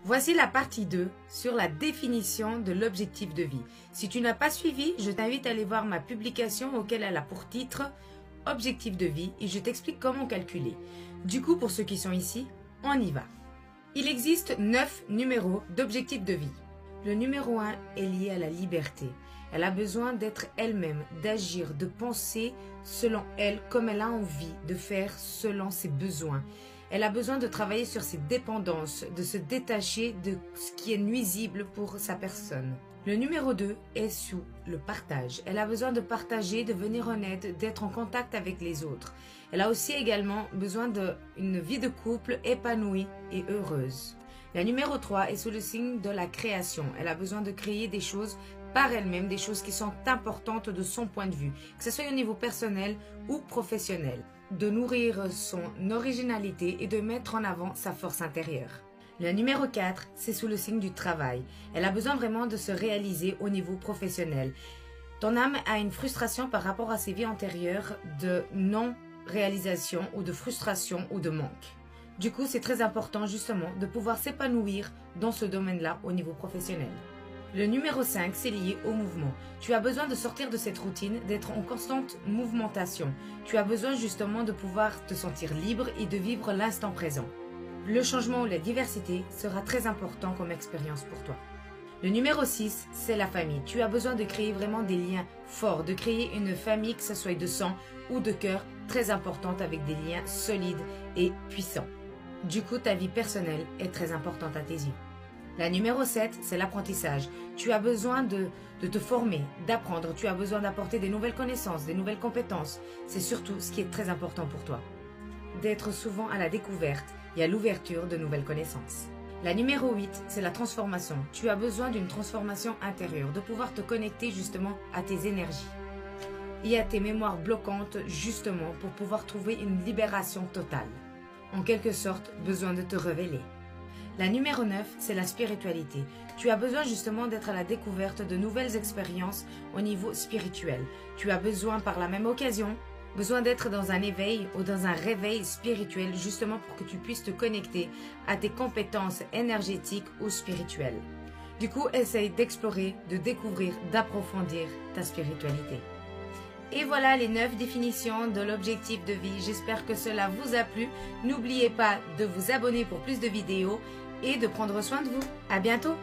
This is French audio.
Voici la partie 2 sur la définition de l'objectif de vie. Si tu n'as pas suivi, je t'invite à aller voir ma publication auquel elle a pour titre « Objectif de vie » et je t'explique comment calculer. Du coup, pour ceux qui sont ici, on y va. Il existe 9 numéros d'objectif de vie. Le numéro 1 est lié à la liberté. Elle a besoin d'être elle-même, d'agir, de penser selon elle, comme elle a envie, de faire selon ses besoins. Elle a besoin de travailler sur ses dépendances, de se détacher de ce qui est nuisible pour sa personne. Le numéro 2 est sous le partage. Elle a besoin de partager, de venir en aide, d'être en contact avec les autres. Elle a aussi également besoin d'une vie de couple épanouie et heureuse. La numéro 3 est sous le signe de la création. Elle a besoin de créer des choses par elle-même, des choses qui sont importantes de son point de vue, que ce soit au niveau personnel ou professionnel, de nourrir son originalité et de mettre en avant sa force intérieure. Le numéro 4, c'est sous le signe du travail. Elle a besoin vraiment de se réaliser au niveau professionnel. Ton âme a une frustration par rapport à ses vies antérieures de non-réalisation ou de frustration ou de manque. Du coup, c'est très important justement de pouvoir s'épanouir dans ce domaine-là au niveau professionnel. Le numéro 5, c'est lié au mouvement. Tu as besoin de sortir de cette routine, d'être en constante mouvmentation. Tu as besoin justement de pouvoir te sentir libre et de vivre l'instant présent. Le changement ou la diversité sera très important comme expérience pour toi. Le numéro 6, c'est la famille. Tu as besoin de créer vraiment des liens forts, de créer une famille, que ce soit de sang ou de cœur, très importante avec des liens solides et puissants. Du coup, ta vie personnelle est très importante à tes yeux. La numéro 7, c'est l'apprentissage. Tu as besoin de te former, d'apprendre. Tu as besoin d'apporter des nouvelles connaissances, des nouvelles compétences. C'est surtout ce qui est très important pour toi. D'être souvent à la découverte et à l'ouverture de nouvelles connaissances. La numéro 8, c'est la transformation. Tu as besoin d'une transformation intérieure, de pouvoir te connecter justement à tes énergies et à tes mémoires bloquantes justement pour pouvoir trouver une libération totale. En quelque sorte, besoin de te révéler. La numéro 9, c'est la spiritualité. Tu as besoin justement d'être à la découverte de nouvelles expériences au niveau spirituel. Tu as besoin par la même occasion, d'être dans un éveil ou dans un réveil spirituel justement pour que tu puisses te connecter à tes compétences énergétiques ou spirituelles. Du coup, essaye d'explorer, de découvrir, d'approfondir ta spiritualité. Et voilà les 9 définitions de l'objectif de vie. J'espère que cela vous a plu. N'oubliez pas de vous abonner pour plus de vidéos et de prendre soin de vous. À bientôt!